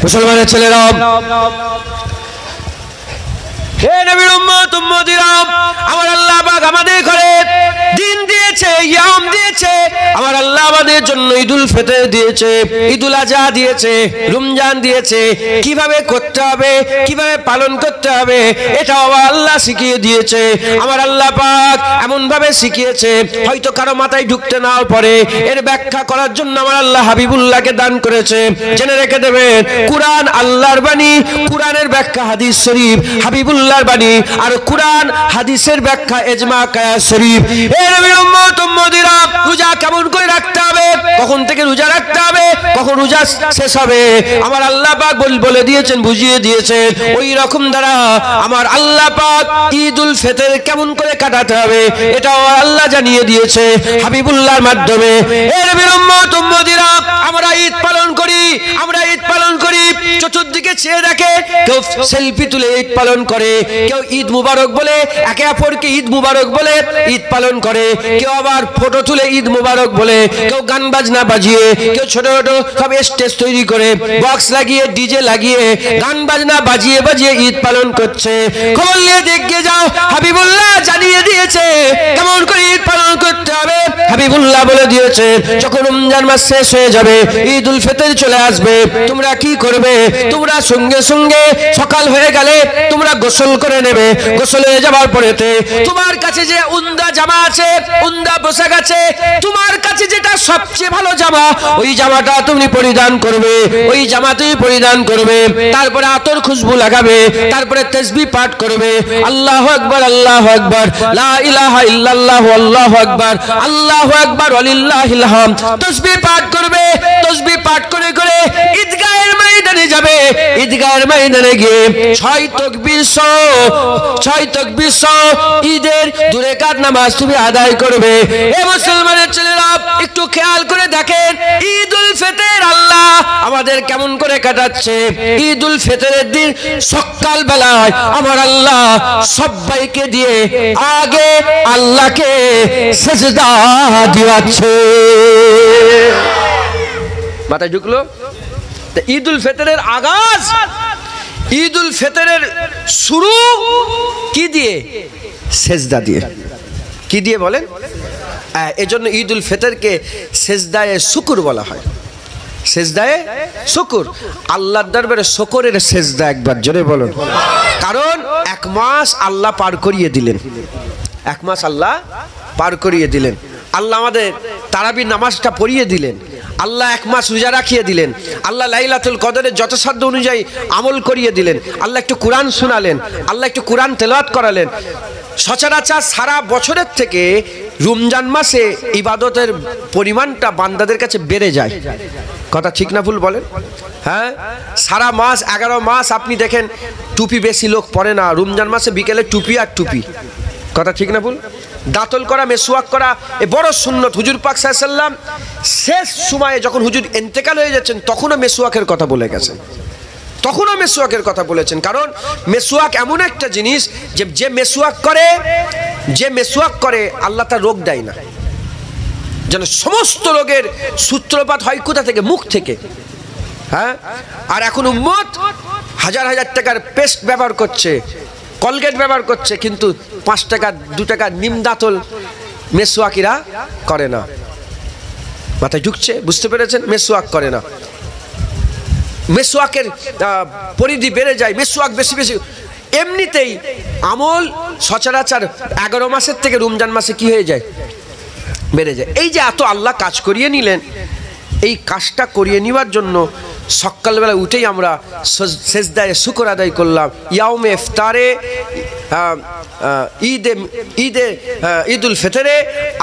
মুসলমানের ছেলেরা, হে নবীর উম্মত উম্মতিরা, আমার আল্লাহ পাক আমাদের ঘরে দিন দিয়েছে, ইয়াম দিয়েছে। আমার আল্লাহ আমাদের জন্য ঈদুল ফিতর দিয়েছে, ঈদুল আজহা দিয়েছে, রমজান দিয়েছে। কিভাবে করতে হবে, কিভাবে পালন করতে হবে, এটাও আল্লাহ শিখিয়ে দিয়েছে। আমার আল্লাহ পাক এমন ভাবে শিখিয়েছে, হয়তো কারো মাথায় ঢুকতে না পারে, এর ব্যাখ্যা করার জন্য আমার আল্লাহ হাবিবুল্লাহকে দান করেছে। জেনে রেখে দেবেন, কুরআন আল্লাহর বাণী, কুরআনের ব্যাখ্যা হাদিস শরীফ হাবিবুল্লাহর বাণী, আর কুরআন হাদিসের ব্যাখ্যা ইজমা কিয়াস শরীফ। এ নবীর উম্মত উম্মতিরা, রোজা কেমন করে রাখতে হবে, কখন থেকে রোজা রাখতে হবে, কখন রোজা শেষ হবে, আমার আল্লাহ পাক বলে দিয়েছেন, বুঝিয়ে দিয়েছেন। ওই রকম দ্বারা আমার আল্লাহ পাক ঈদুল ফিতর কেমন করে কাটাতে হবে এটাও আল্লাহ জানিয়ে দিয়েছে হাবিবুল্লাহর মাধ্যমে। এ নবীর উম্মত উম্মতিরা, আমরা ঈদ পালন করি, আমরা ঈদ পালন করি, চতুর্দিকে চেয়ে দেখে কেউ সেলফি তুলে ঈদ পালন করে, কেউ ঈদ মুবারক বলে একে অপরকে ঈদ মুবারক বলে ঈদ পালন করে, কেউ আবার ফটো তুলে ঈদ মুবারক বলে, কেউ গান বাজনা বাজিয়ে, কেউ ছোট ছোট সব স্টেজ তৈরি করে বক্স লাগিয়ে ডিজে লাগিয়ে গান বাজনা বাজিয়ে বাজিয়ে ঈদ পালন করছে। খবর নিয়ে দেখে যাও, হাবিবুল্লাহ জানিয়ে দিয়েছে কেমন করে ঈদ পালন করতে হবে। হাবিবুল্লাহ বলে দিয়েছে, যখন রমজান মাস শেষ হয়ে যাবে, ঈদুল ফিতর চলে আসবে, তোমরা কি করবে, তোমরা সঙ্গে সঙ্গে সকাল হয়ে গেলে তোমরা গোসল করে নেবে। গোসল হয়ে যাবার পরেতে তোমার কাছে যে উন্দা জামা আছে, উন্দা পোশাক আছে, তোমার কাছে যেটা সবচেয়ে ভালো জামা, ওই জামাটা তুমি পরিধান করবে, ওই জামা তুমি পরিধান করবে। তারপরে আতর খুশবু লাগাবে, তারপরে তাসবিহ পাঠ করবে, আল্লাহু আকবার আল্লাহু আকবার, লা ইলাহা ইল্লাল্লাহ আল্লাহু আকবার, আল্লাহু আকবার ওয়ালিল্লাহিল হামদ। তাসবিহ পাঠ করবে, তাসবিহ পাঠ করে করে ঈদগাহের ময়দানে যাবে। ঈদগাহের ময়দানে গিয়ে 6 তাকবীর সহ ঈদের 2 রাকাত নামাজ তুমি আদায় করবে। এ মুসলমানের ছেলেরা, একটু খেয়াল করে দেখেন ঈদুল ফিতর আল্লাহ আমাদের কেমন করে কাটাচ্ছে। ঈদুল ফিতরের দিন সকাল বেলায় আমার আল্লাহ সবাইকে দিয়ে আগে আল্লাহকে সিজদা দিওয়াচ্ছে। মাথায় ঢুকলো? ঈদুল ফিতরের আগাজ, ঈদুল ফিতরের শুরু কি দিয়ে? সেজদা দিয়ে। কি দিয়ে বলেন? এজন্য ঈদুল ফিতরকে সেজদায়ে শুকর বলা হয়। সেজদায়ে শুকর, আল্লাহর দরবারে শুকরের সেজদা। একবার জোরে বলুন। কারণ 1 মাস আল্লাহ পার করিয়ে দিলেন, 1 মাস আল্লাহ পার করিয়ে দিলেন। আল্লাহ আমাদের তারাবির নামাজটা পড়িয়ে দিলেন, আল্লাহ 1 মাস রোজা রাখিয়ে দিলেন, আল্লাহ লাইলাতুল কদরের যথাসাধ্য অনুযায়ী আমল করিয়ে দিলেন, আল্লাহ একটু কোরআন শোনালেন, আল্লাহ একটু কোরআন তেলাওয়াত করালেন। সচরাচর সারা বছরের থেকে রমজান মাসে ইবাদতের পরিমাণটা বান্দাদের কাছে বেড়ে যায়। কথা ঠিক না ভুল বলেন? হ্যাঁ, সারা মাস 11 মাস আপনি দেখেন টুপি বেশি লোক পরে না, রমজান মাসে বিকেলে টুপি আর টুপি। কথা ঠিক না ভুল? দাঁতল করা, মেসওয়াক করা এ বড় সুন্নত। হুজুর পাক সাল্লাল্লাহু আলাইহি ওয়াসাল্লাম শেষ সময়ে যখন হুজুর ইন্তেকাল হয়ে যাচ্ছেন তখনও মেসওয়াকের কথা বলে গেছেন, তখনও মেসওয়াকের কথা বলেছেন। কারণ মেসওয়াক এমন একটা জিনিস যে মেসওয়াক করে আল্লাহ তার রোগ দেয় না। যেন সমস্ত রোগের সূত্রপাত হয় কোথা থেকে? মুখ থেকে। হ্যাঁ, আর এখন উম্মত হাজার হাজার টাকার পেস্ট ব্যবহার করছে, কলগেট ব্যবহার করছে, কিন্তু 5 টাকা 2 টাকা নিম দাঁতল মেসওয়াকিরা করে না। মাথায় ঢুকছে? বুঝতে পেরেছেন? মেসওয়াক করে না। মেসওয়াকের পরিধি বেড়ে যায়, মেসওয়াক বেশি বেশি। এমনিতেই আমল সচরাচর 11 মাসের থেকে রমজান মাসে কি হয়ে যায়? বেড়ে যায়। এই যে এত আল্লাহ কাজ করিয়ে নিলেন, এই কাজটা করিয়ে নেওয়ার জন্য সকালবেলা উঠেই আমরা সেজদায়ে শুকর আদায় করলাম। ইয়াউমে ইফতারে, ঈদুল ফিতরে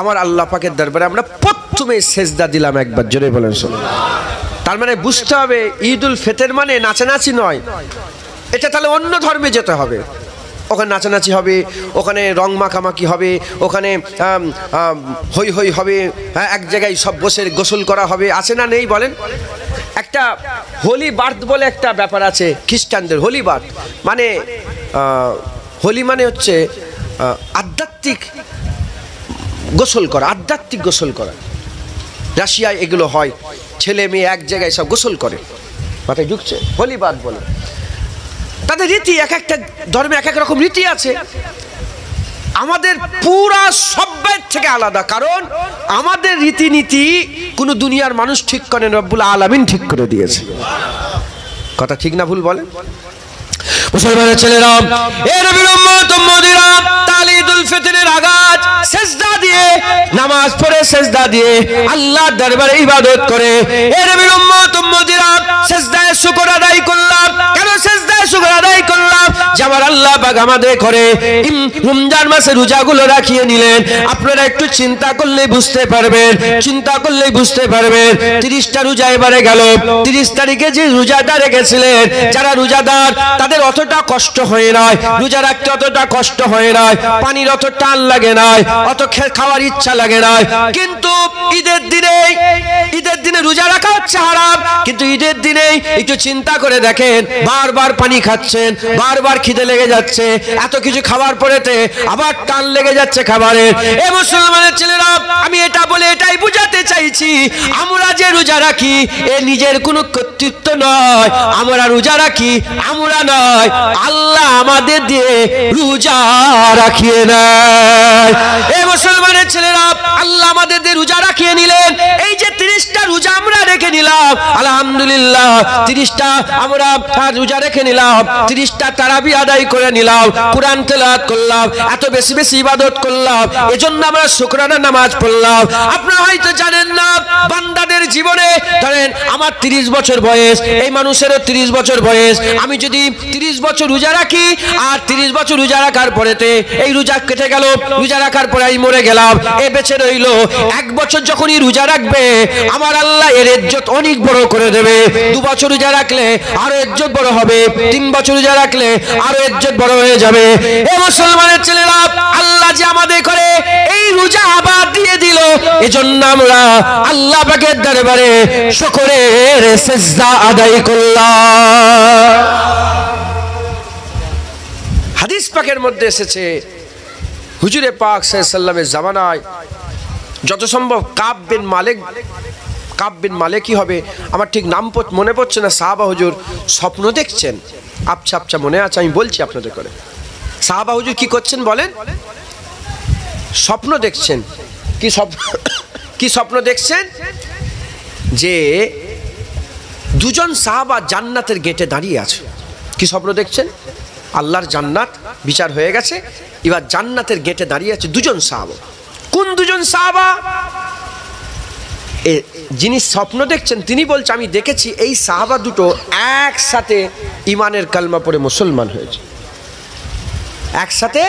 আমার আল্লাহ পাকের দরবারে আমরা প্রথমে সেজদা দিলাম। একবার জোরে বলেন সুবহানাল্লাহ। তার মানে বুঝতে হবে ঈদুল ফিতর মানে নাচানাচি নয়। এটা তাহলে অন্য ধর্মে যেতে হবে, ওখানে নাচানাচি হবে, ওখানে রং মাখামাখি হবে, ওখানে হই হই হবে, হ্যাঁ, এক জায়গায় সব বসে গোসল করা হবে। আছে না নেই বলেন? একটা হোলি বার্থ বলে একটা ব্যাপার আছে খ্রিস্টানদের। হোলি বার্থ মানে হোলি মানে হচ্ছে আধ্যাত্মিক গোসল করা, আধ্যাত্মিক গোসল করা। রাশিয়ায় এগুলো হয়, ছেলে মেয়ে এক জায়গায় সব গোসল করে। মাথায় ঢুকছে? হোলিবাদ বলে। তাদের রীতি, এক একটা ধর্মে এক এক রকম রীতি আছে। আমাদের পুরা সভ্যের থেকে আলাদা, কারণ আমাদের রীতিনীতি কোন দুনিয়ার মানুষ ঠিক করেন, রব্বুল আলামিন ঠিক করে দিয়েছে। কথা ঠিক না ভুল বলেন? মুসলমানের ছেলেরা, এ নবীর উম্মত উম্মতিরা, তাহলে ঈদুল ফিতরের আগাজ সিজদা দিয়ে, নামাজ পড়ে সিজদা দিয়ে আল্লাহর দরবারে ইবাদত করে। এ নবীর উম্মত উম্মতিরা, সিজদায় শুকর আদায় করলাম। কেন সিজদায় শুকর আদায় করলাম? যে আমার আল্লাহ পাক আমাদের করে রমজান মাসে রোজাগুলো রাখিয়ে নিলেন। আপনারা একটু চিন্তা করলেই বুঝতে পারবেন, চিন্তা করলেই বুঝতে পারবেন। 30টা রোজা এবারে গেল। 30 তারিখে যে রোজাদার রেখেছিলেন, যারা রোজাদার তাদের অতটা কষ্ট হয় না, রোজা রাখতে অতটা কষ্ট হয় না, পানির অত টান লাগে না, অত খাওয়ার ইচ্ছা লাগে না। কিন্তু ঈদের দিনে রোজা রাখা হচ্ছে হারাম, কিন্তু ঈদের দিনে একটু চিন্তা করে দেখেন, বারবার পানি খাচ্ছেন, বারবার খিদে লেগে যাচ্ছে, এত কিছু খাবার পরেতে আবার টান লেগে যাচ্ছে খাবারের। এ মুসলমানের ছেলেরা, আমি এটা বলে এটাই বুঝাতে চাইছি, আমরা যে রোজা রাখি এ নিজের কোনো কর্তৃত্ব নয়। আমরা রোজা রাখি আমরা নয়, আল্লাহ আমাদের দিয়ে রোজা রাখিয়ে নেয়। এ মুসলমানের ছেলেরা, আল্লাহ আমাদের দিয়ে রোজা রাখিয়ে নিলেন। এই যে 30টা রোজা আমরা রেখে নিলাম, আলহামদুলিল্লাহ, 30টা আমরা রোজা রেখে নিলাম, 30টা তারাবি আদায় করে নিলাম, কোরআন তেলাওয়াত করলাম, এত বেশি বেশি ইবাদত করলাম, এজন্য আমরা শুকরানা নামাজ পড়লাম। আপনারা হয়তো জানেন না, বান্দাদের জীবনে ধরেন আমার 30 বছর বয়স, এই মানুষেরও 30 বছর বয়স। আমি যদি 30 বছর রোজা রাখি আর 30 বছর রোজা রাখার পরেতে এই রোজা কেটে গেল, রোজা রাখার পরে আমি মরে গেলাম, এ বেঁচে রইল। 1 বছর যখনই রোজা রাখবে, আমার আল্লাহ এর ইজ্জত অনেক বড় করে দেবে। 2 বছর রোজা রাখলে আরো ইজ্জত বড় হবে, 3 বছর রোজা রাখলে আরো ইজ্জত বড় হয়ে যাবে। এ মুসলমানের ছেলেরা, আল্লাহ যে আমাদের করে এই রোজা আবার দিয়ে দিল, এজন্য আমরা আল্লাহ পাকের দরবারে শুকরের সিজদা আদায় করলাম। হাদিস পাকের মধ্যে এসেছে, হুজুরে পাক সাল্লাল্লাহু আলাইহি ওয়াসাল্লামের জামানায় যত সম্ভব কাব বিন মালিক হবে, আমার ঠিক নাম মনে পড়ছে না, সাহাবা হুজুর স্বপ্ন দেখছেন, আবছা মনে আছে, আমি বলছি আপনাদের করে। সাহাবা হুজুর কি করছেন বলেন? স্বপ্ন দেখছেন। কি স্বপ্ন দেখছেন? যে 2জন সাহাবা জান্নাতের গেটে দাঁড়িয়ে আছে। কি স্বপ্ন দেখছেন? আল্লাহর জান্নাত বিচার হয়ে গেছে, এবার জান্নাতের গেটে দাঁড়িয়ে আছে 2জন সাহাবা। কোন 2জন সাহাবা? যিনি স্বপ্ন দেখছেন তিনি বলছে, আমি দেখেছি এই সাহাবা দুটো একসাথে ইমানের কালমা পড়ে মুসলমান হয়েছে, একসাথে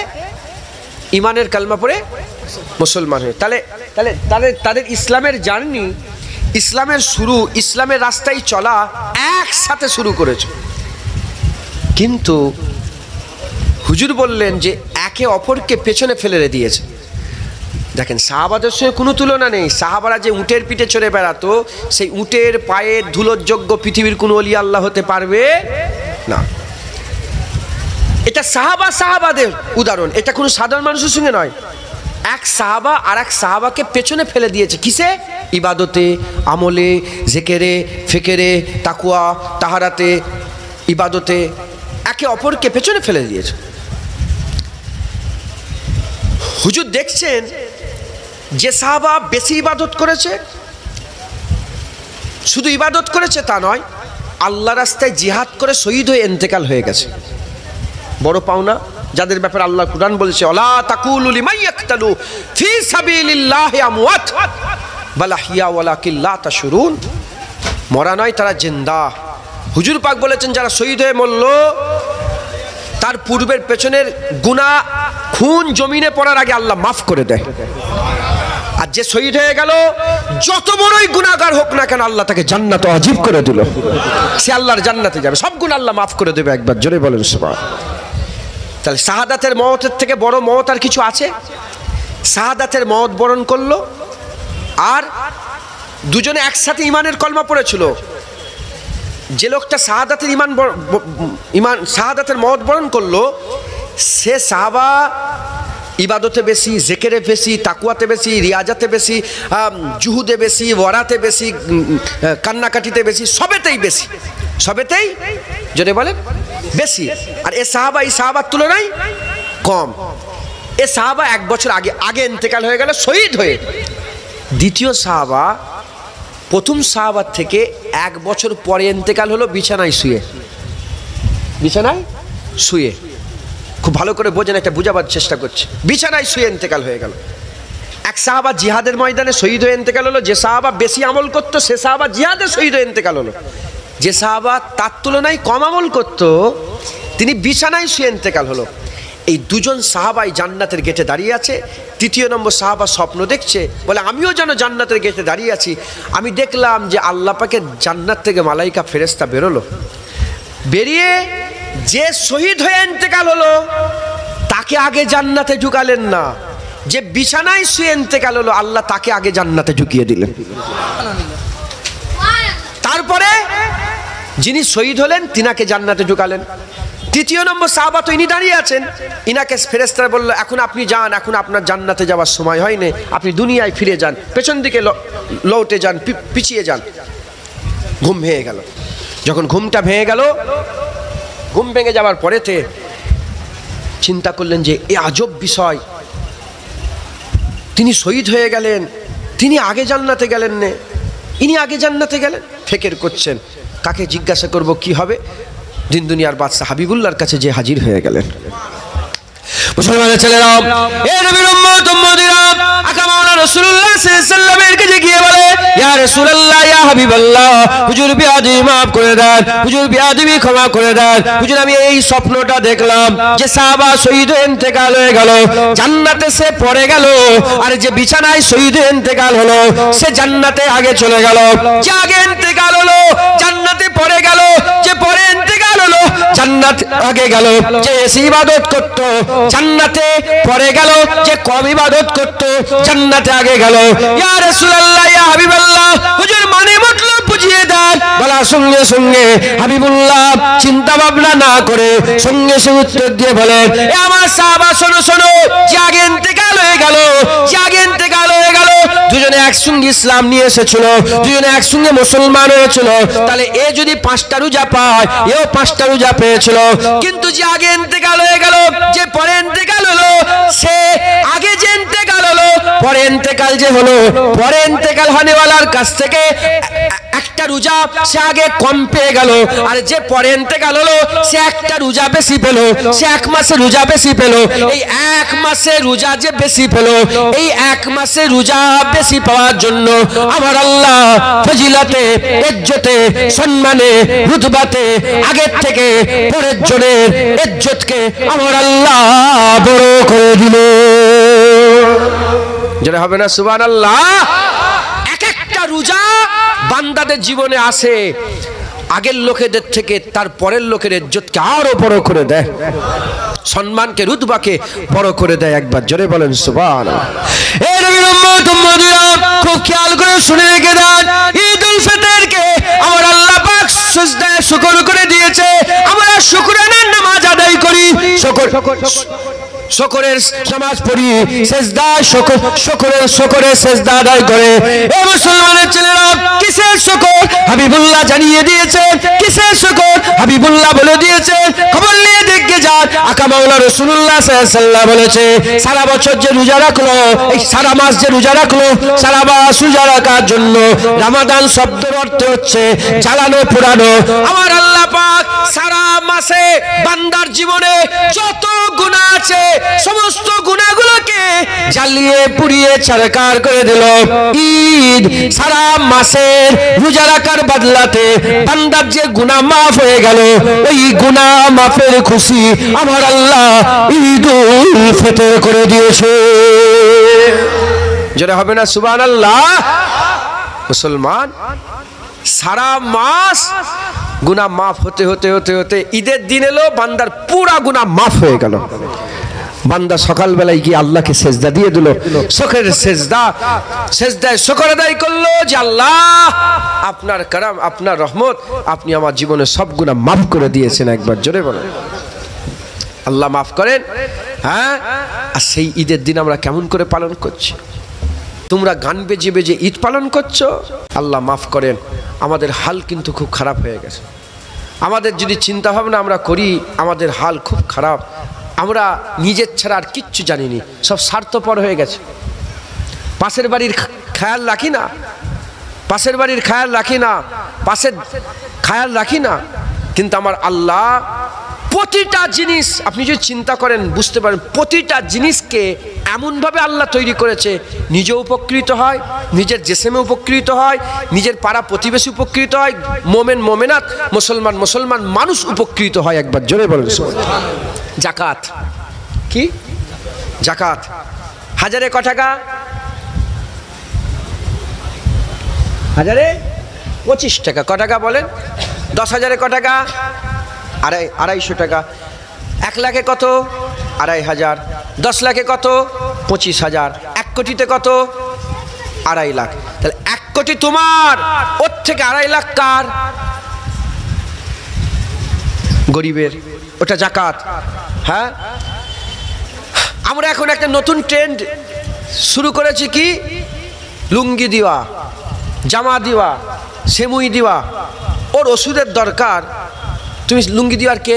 ইমানের কালমা পড়ে মুসলমান হয়েছে। তাদের ইসলামের জার্নি, ইসলামের শুরু, ইসলামের রাস্তায় চলা একসাথে শুরু করেছে। কিন্তু হুজুর বললেন যে একে অপরকে পেছনে ফেলে দিয়েছে। দেখেন, সাহাবাদের সঙ্গে কোনো তুলনা নেই। সাহাবারা যে উটের পিঠে চড়ে বেড়াতো, সেই উটের পায়ের ধুলোর যোগ্য পৃথিবীর কোনো ওলি আল্লাহ হতে পারবে না। এটা সাহাবাদের উদাহরণ, এটা কোনো সাধারণ মানুষের সঙ্গে নয়। এক সাহাবা আর এক সাহাবাকে পেছনে ফেলে দিয়েছে। কিসে? ইবাদতে, আমলে, জিকিরে, ফিকিরে, তাকওয়া, তাহারাতে, ইবাদতে একে অপরকে পেছনে ফেলে দিয়েছে। হুজুর দেখছেন যে সাহাবা বেশি ইবাদত করেছে, শুধু ইবাদত করেছে তা নয়, আল্লাহ রাস্তায় জিহাদ করে শহীদ হয়ে ইন্তেকাল হয়ে গেছে। বড় পাওনা, যাদের ব্যাপারে আল্লাহ কুরআন বলেছে, ওয়ালা তাকুলু লিমান ইয়াকতালু ফি সাবিলিল্লাহি আমওয়াত বাল আহইয়া ওয়ালাকিন লা তাশউরুন। মরা নয়, তারা জিন্দা। হুজুর পাক বলেছেন, যারা শহীদ হয়ে মরল তার পূর্বের পেছনের গুনাহ খুন জমিনে পড়ার আগে আল্লাহ মাফ করে দেয়। আর যে শহীদ হয়ে গেল, যত বড়ই গুনাহগার হোক না কেন, আল্লাহ তাকে জান্নাত ওয়াজিব করে দিল, সে আল্লাহর জান্নাতে যাবে, সব গুনাহ আল্লাহ মাফ করে দেবে। একবার জোরে বলেন সুবহানাল্লাহ। তাহলে শাহাদাতের মওতের থেকে বড় মওত আর কিছু আছে? শাহাদাতের মওত বরণ করলো, আর দুজনে একসাথে ইমানের কলমা পড়েছিল। যে লোকটা শাহাদাতের মওত বরণ করলো, সে সাহাবা ইবাদতে বেশি, জেকেরে বেশি, তাকুয়াতে বেশি, রিয়াজাতে বেশি, জুহুদে বেশি, ওয়ারাতে বেশি, কান্নাকাটিতে বেশি, সবেতেই বেশি, সবেতেই যদি বলেন বেশি। আর এ সাহাবা এই সাহাবার তুলনায় কম। এ সাহাবা 1 বছর আগে আগে ইন্তেকাল হয়ে গেল শহীদ হয়ে। দ্বিতীয় সাহাবা প্রথম সাহাবার থেকে 1 বছর পরে ইন্তেকাল হলো বিছানায় শুয়ে, বিছানায় শুয়ে। খুব ভালো করে বোঝেন, একটা বোঝাবার চেষ্টা করছে। বিছানায় শুয়ে ইন্তেকাল হয়ে গেল। এক সাহাবা জিহাদের ময়দানে শহীদ হয়ে ইন্তেকাল হলো। যে সাহাবা বেশি আমল করতো সে সাহাবা জিহাদে শহীদ হয়ে ইন্তেকাল হলো। যে সাহাবা তার তুলনায় কম আমল করতো তিনি বিছানায় শুয়ে ইন্তেকাল হলো। এই দুজন সাহাবাই জান্নাতের গেটে দাঁড়িয়ে আছে। তৃতীয় নম্বর সাহাবা স্বপ্ন দেখছে, বলে আমিও যেন জান্নাতের গেটে দাঁড়িয়ে আছি। আমি দেখলাম যে আল্লাহ পাকের জান্নাত থেকে মালাইকা ফেরেশতা বেরোলো, বেরিয়ে যে শহীদ হয়ে ইন্তেকাল হলো তাকে আগে জান্নাতে ঢুকালেন না, যে বিছানায় শুয়ে ইন্তেকাল হলো আল্লাহ তাকে আগে জান্নাতে ঢুকিয়ে দিলেন। তারপরে যিনি শহীদ হলেন তিনাকে জান্নাতে ঢুকালেন। তৃতীয় নম্বর সাহাবা তো ইনি দাঁড়িয়ে আছেন, ইনাকে ফেরেশতারা বলল এখন আপনি যান, এখন আপনার জান্নাতে যাওয়ার সময় হয়নি, আপনি দুনিয়ায় ফিরে যান, পেছন দিকে লৌটে যান, পিছিয়ে যান। ঘুম ভেঙে গেল। যখন ঘুমটা ভেঙে গেল, ঘুম ভেঙে যাওয়ার পরেতে চিন্তা করলেন যে এ আজব বিষয়, তিনি শহীদ হয়ে গেলেন, তিনি আগে জান্নাতে গেলেন না, ইনি আগে জান্নাতে গেলেন। ফিকির করছেন কাকে জিজ্ঞাসা করব কি হবে। দিন দুনিয়ার বাদশাহ হাবিবুল্লাহর কাছে যে হাজির হয়ে গেলেন। মুসলমানের ছেলেরা, এ নবীর উম্মত উম্মতিরা, আকা মাওলানা রাসূলুল্লাহ সাল্লাল্লাহু আলাইহি ওয়াসাল্লামের কাছে গিয়ে বলে, ইয়া রাসূলুল্লাহ, ইয়া হাবিবাল্লাহ, হুজুর বিয়াদি মাফ করে দেন, হুজুর বিয়াদি ক্ষমা করে দেন। হুজুর আমি এই স্বপ্নটা দেখলাম যে সাহাবা শহীদ হয়ে ইন্তেকাল হয়ে গেল, জান্নাতে সে পড়ে গেল, আর যে বিছানায় শহীদ হয়ে ইন্তেকাল হলো সে জান্নাতে আগে চলে গেল। যে আগে ইন্তেকাল হলো জান্নাতে পড়ে গেল, যে পরে ইন্তেকাল হলো জান্নাত আগে গেল। যে ইবাদত করত জান্নাতে পড়ে গেল, যে কম ইবাদত করত জান্নাতে আগে গেল। ইয়া রাসূলুল্লাহ, ইয়া হাবিবাল্লাহ, হুজুর মানে মতলব বুঝিয়ে দেন। বলা সঙ্গে সঙ্গে হাবিবুল্লাহ চিন্তা ভাবনা না করে সঙ্গে সঙ্গে উত্তর দিয়ে বলেন, এ আমার সাহাবা শোনো শোনো, যে আগে ইন্তেকাল হয়ে গেল, যে আগে ইন্তেকাল হয়ে গেল, দুজনে একসঙ্গে ইসলাম নিয়ে এসেছিল, দুজনে একসঙ্গে মুসলমান হয়েছিল, তাহলে এ যদি 5টা রোজা পায় এও 5টা রোজা পেয়েছিল। কিন্তু যে আগে ইন্তেকাল হয়ে গেল, যে পরে ইন্তেকাল হলো, সে আগে যে ইন্তেকাল হলো পরে ইন্তেকাল যে হলো, পরে ইন্তেকাল হনেওয়ালার কাছ থেকে একটা রোজা সে আগে কম পেয়ে গেল, আর যে পরে ইন্তেকাল হলো সে একটা রোজা বেশি পেল, সে 1 মাসের রোজা বেশি পেল। এই 1 মাসের রোজা যে বেশি পেল, এই 1 মাসের রোজা বেশি পাওয়ার জন্য আমার আল্লাহ ফজিলতে, ইজ্জতে, সম্মানে, রুতবাতে আগের থেকে পরের জনের ইজ্জতকে আমার আল্লাহ বড় করে দিল। যেটা হবে না সুবহানাল্লাহ। এক একটা রোজা বান্দাদের জীবনে আসে, আগের লোকেদের থেকে তার পরের লোকের ইজ্জতকে আরো বড় করে দেয়, সম্মানকে, রুতবাকে বড় করে দেয়। একবার জোরে বলেন সুবহানাল্লাহ। এই নবীর উম্মত উম্মতিরা খুব খেয়াল করে শুনে রেখে দেন, ঈদুল ফিতরকে আমার আল্লাহ পাক সিজদায় শুকর করে দিয়েছে। আমরা শুকরানার নামাজ আদায় করি, শুকরের নামাজ পড়ি, সিজদা শুকরের সিজদা আদায় করে। এ মুসলমানের ছেলেরা, কিসের শুকর হাবিবুল্লাহ জানিয়ে দিয়েছে, কিসের শুকর হাবিবুল্লাহ বলে দিয়েছে। খবর নিয়ে দেখে যান, আকা মাওলানা রাসূলুল্লাহ সাল্লাল্লাহু আলাইহি ওয়াসাল্লাম বলেছে, সারা বছর যে রোজা রাখলো, এই সারা মাস যে রোজা রাখলো, সারা মাস রোজা রাখার জন্য রমাদান শব্দের অর্থ হচ্ছে জ্বালানো পোড়ানো। আমার আল্লাহ পাক সারা মাসে বান্দার জীবনে যত গুনাহ আছে সমস্ত গুনাহগুলোকে জ্বালিয়ে পুড়িয়ে ছারখার করে দিল। ঈদ সারা মাসের রোজা রাখার বদলাতে বান্দার যে গুনাহ মাফ হয়ে গেল, ওই গুনাহ মাফের খুশি আমার আল্লাহ ঈদুল ফিতর করে দিয়েছে। যেটা হবে না সুবহানাল্লাহ। মুসলমান সারা মাস গুনাহ মাফ হতে হতে হতে হতে ঈদের দিন এলো, বান্দার পুরা গুনাহ মাফ হয়ে গেল। বান্দা সকালবেলায় গিয়ে আল্লাহকে সেজদা দিয়ে দিল, শুকরের সেজদায় শুকর আদায় করলো যে আল্লাহ আপনার করম, আপনার রহমত, আপনি আমার জীবনে সব গুনাহ মাফ করে দিয়েছেন। একবার জোরে বলেন আল্লাহ মাফ করেন। হ্যাঁ, আর সেই ঈদের দিন আমরা কেমন করে পালন করছি? তোমরা গান বেজে বেজে ঈদ পালন করছো। আল্লাহ মাফ করেন, আমাদের হাল কিন্তু খুব খারাপ হয়ে গেছে। আমাদের যদি চিন্তা ভাবনা আমরা করি, আমাদের হাল খুব খারাপ। আমরা নিজের ছাড়া আর কিচ্ছু জানিনি, সব স্বার্থপর হয়ে গেছে। পাশের বাড়ির খেয়াল রাখি না, পাশের বাড়ির খেয়াল রাখি না, পাশের খেয়াল রাখি না। কিন্তু আমার আল্লাহ প্রতিটা জিনিস, আপনি যদি চিন্তা করেন বুঝতে পারেন, প্রতিটা জিনিসকে এমনভাবে আল্লাহ তৈরি করেছে, নিজে উপকৃত হয়, নিজের জেসেমে উপকৃত হয়, নিজের পাড়া প্রতিবেশী উপকৃত হয়, মোমেন মোমেনাত, মুসলমান মুসলমান মানুষ উপকৃত হয়। একবার জোরে বলেন জাকাত। কি জাকাত? হাজারে ক টাকা? হাজারে 25 টাকা। ক টাকা বলেন? 10,000-এ ক টাকা? 250 টাকা। 1 লাখে কত? 2,500। 10 লাখে কত? 25,000। 1 কোটিতে কত? 2.5 লাখ। তাহলে 1 কোটি তোমার, ওর থেকে 2.5 লাখ কার? গরিবের। ওটা জাকাত। হ্যাঁ, আমরা এখন একটা নতুন ট্রেন্ড শুরু করেছি, কি? লুঙ্গি দেওয়া, জামা দেওয়া, সেমুই দেওয়া। ওর ওষুধের দরকার, তুমি লুঙ্গি দেওয়ার কে?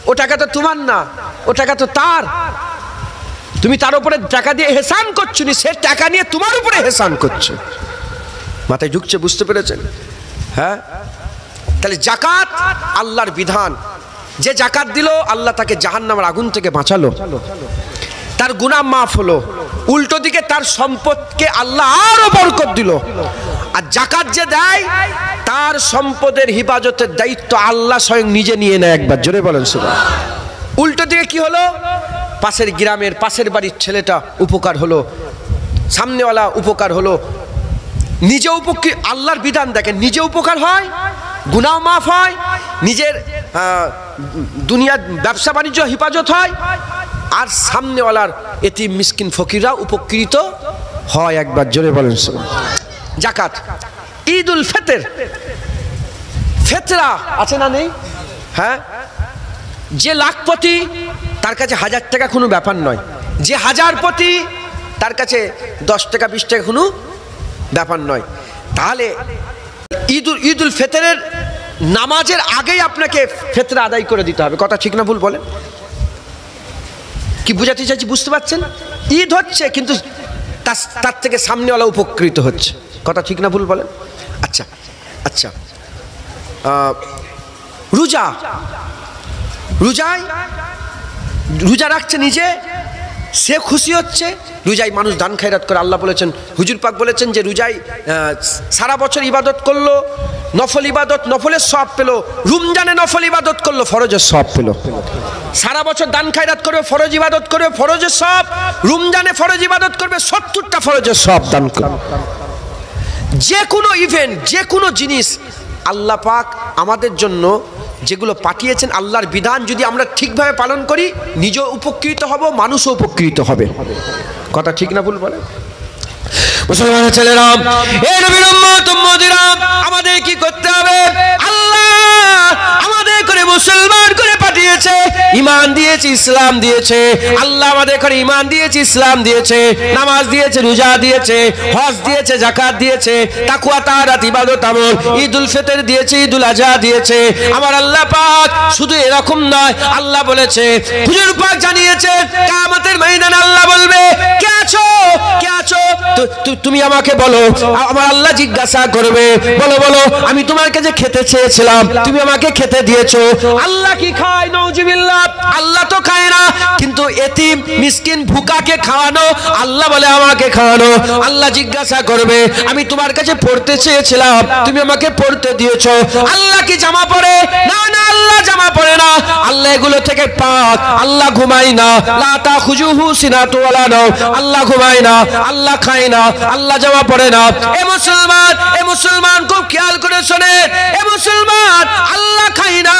ও টাকা তো তোমার না, ও টাকা তো তার। তুমি তার উপরে টাকা দিয়ে হেসান করছো নি, সে টাকা নিয়ে তোমার উপরে হেসান করছো। মাথায় ঢুকছে? বুঝতে পেরেছেন? হ্যাঁ, তাহলে জাকাত আল্লাহর বিধান। যে জাকাত দিল, আল্লাহ তাকে জাহান্নামের আগুন থেকে বাঁচালো, তার গুনাহ মাফ হলো। উল্টো দিকে তার সম্পদকে আল্লাহ আরো বরকত দিল। আর জাকাত যে দেয়, তার সম্পদের হিফাজতের দায়িত্ব আল্লাহ স্বয়ং নিজে নিয়ে নেয়। একবার জোরে বলেন সুবহানাল্লাহ। উল্টো দিকে কি হলো? পাশের গ্রামের, পাশের বাড়ির ছেলেটা উপকার হলো, সামনেওয়ালা উপকার হলো, নিজে উপকৃত। আল্লাহর বিধান দেখেন, নিজে উপকার হয়, গুনাহ মাফ হয়, নিজের দুনিয়ার ব্যবসা বাণিজ্য হিফাজত হয়, আর সামনেওয়ালার এতিম মিসকিন ফকিররা উপকৃত হয়। একবার জোরে বলেন জাকাত। ঈদুল ফিতর, ফিতরা আছে না নেই? হ্যাঁ, যে লাখপতি তার কাছে 1000 টাকা কোনো ব্যাপার নয়, যে হাজারপতি তার কাছে 10 টাকা 20 টাকা কোনো ব্যাপার নয়। তাহলে ঈদুল ফিতরের নামাজের আগেই আপনাকে ফিতরা আদায় করে দিতে হবে। কথা ঠিক না ভুল বলেন? কি বুঝাতে চাইছি বুঝতে পারছেন? ঈদ হচ্ছে, কিন্তু তার থেকে সামনেওয়ালা উপকৃত হচ্ছে। কথা ঠিক না ভুল বলেন? আচ্ছা আচ্ছা, রোজা রাখছে নিজে, সে খুশি হচ্ছে। রোজায় মানুষ দান খায়রাত করে। আল্লাহ বলেছেন, হুজুর পাক বলেছেন যে রোজায় সারা বছর ইবাদত করলো, নফল ইবাদত, নফলের সওয়াব পেল। রমজানে নফল ইবাদত করলো, ফরজের সওয়াব পেল। সারা বছর দান খায়রাত করবে, ফরজ ইবাদত করবে, ফরজের সওয়াব। রমজানে ফরজ ইবাদত করবে, 70টা ফরজের সওয়াব দান করবে। যে কোনো ইভেন্ট, যে কোনো জিনিস আল্লাহ পাক আমাদের জন্য যেগুলো পাঠিয়েছেন, আল্লাহর বিধান যদি আমরা ঠিকভাবে পালন করি, নিজেও উপকৃত হব, মানুষও উপকৃত হবে। কথা ঠিক না ভুল বলেন? মুসলমানের ছেলেরা, এই নবীর উম্মত উম্মতিরা, আমাদের কি করতে হবে? আল্লাহ আমাদের করে মুসলমান করে পাঠিয়েছে, ঈমান দিয়েছে, ইসলাম দিয়েছে। আল্লাহ আমাদের করে ঈমান দিয়েছে, ইসলাম দিয়েছে, নামাজ দিয়েছে, রোজা দিয়েছে, হজ দিয়েছে, যাকাত দিয়েছে, তাকওয়া তাহারাত ইবাদত আমল, ঈদুল ফিতর দিয়েছে, ঈদুল আযহা দিয়েছে। আমার আল্লাহ পাক শুধু এরকম নয়, আল্লাহ বলেছে, হুজুর পাক জানিয়েছে, কিয়ামতের ময়দানে আল্লাহ বলবে, কে আছো, কে আছো? তুমি আমাকে বলো। আমার আল্লাহ জিজ্ঞাসা করবে, বলো বলো, আমি তোমার কাছে খেতে চেয়েছিলাম, তুমি আমাকে খেতে দিয়েছো। আল্লাহ কি খায়? নাউজুবিল্লাহ, আল্লাহ তো খায় না। কিন্তু এতিম মিসকিন ভুকাকে খাওয়ানো, আল্লাহ বলে আমাকে খাওয়ানো। আল্লাহ জিজ্ঞাসা করবে, আমি তোমার কাছে পড়তে চেয়েছিলাম, তুমি আমাকে পড়তে দিয়েছো। আল্লাহ কি জামা পরে? না না, আল্লাহ জামা পরে না। আল্লাহ এগুলো থেকে পাক। আল্লাহ ঘুমায় না, লা তাখুজুহু সিনাতু ওয়ালা নাওম। আল্লাহ ঘুমায় না, আল্লাহ খায় না, আল্লাহ জামা পরে না। এ মুসলমান, এ মুসলমান খুব খেয়াল করে শোনে, এ মুসলমান, আল্লাহ খায় না,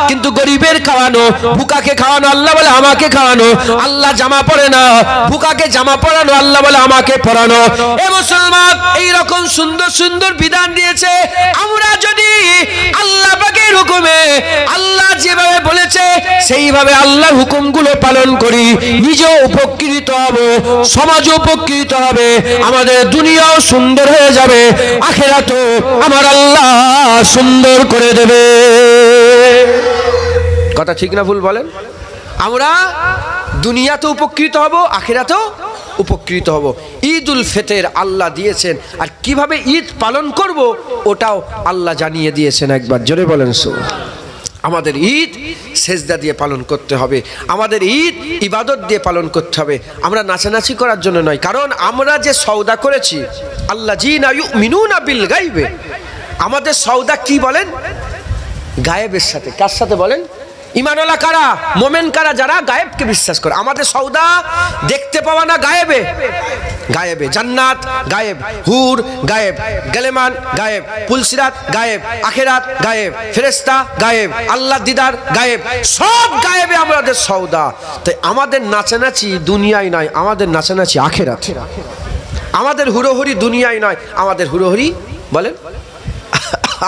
কিন্তু গরিবের খাওয়ানো, ভুকাকে খাওয়ানো, আল্লাহ বলে আমাকে খাওয়ানো। আল্লাহ জামা পরে না, ভুকাকে জামা পরানো, আল্লাহ বলে আমাকে পরানো। এ মুসলমান, এই রকম সুন্দর সুন্দর বিধান দিয়েছে। আমরা যদি আল্লাহ পাকের হুকুমে, আল্লাহ যেভাবে বলেছে এইভাবে আল্লাহর হুকুমগুলো পালন করি, নিজেও উপকৃত হব, সমাজও উপকৃত হবে, আমাদের দুনিয়াও সুন্দর হয়ে যাবে, আখিরাতও আমার আল্লাহ সুন্দর করে দেবে। কথা ঠিক না ভুল বলেন? আমরা দুনিয়াতে উপকৃত হব, আখিরাতেও উপকৃত হব। ঈদুল ফিতর আল্লাহ দিয়েছেন, আর কিভাবে ঈদ পালন করব ওটাও আল্লাহ জানিয়ে দিয়েছেন। একবার জোরে বলেন সুবহানাল্লাহ। আমাদের ঈদ সেজদা দিয়ে পালন করতে হবে, আমাদের ঈদ ইবাদত দিয়ে পালন করতে হবে। আমরা নাচানাচি করার জন্য নয়, কারণ আমরা যে সওদা করেছি, আল্লাযীনা ইউমিনুনা বিল গায়বে, আমাদের সওদা কি বলেন? গায়েবের সাথে। কার সাথে বলেন? ঈমানওয়ালা কারা? মোমেন কারা? যারা গায়েবকে বিশ্বাস করে। আমাদের সওদা দেখতে পাওয়া না, গায়েবে। গায়েবে জান্নাত গায়েব, হুর গায়েব, গলেমান গায়েব, পুলসিরাত গায়েব, আখিরাত গায়েব, ফেরেশতা গায়েব, আল্লাহর দিদার গায়েব, সব গায়েবে আমাদের সওদা। তাই আমাদের নাচানাচি দুনিয়ায় নয়, আমাদের নাচানাচি আখিরাত। আমাদের হুড়োহুড়ি দুনিয়ায় নয়, আমাদের হুড়োহুড়ি বলেন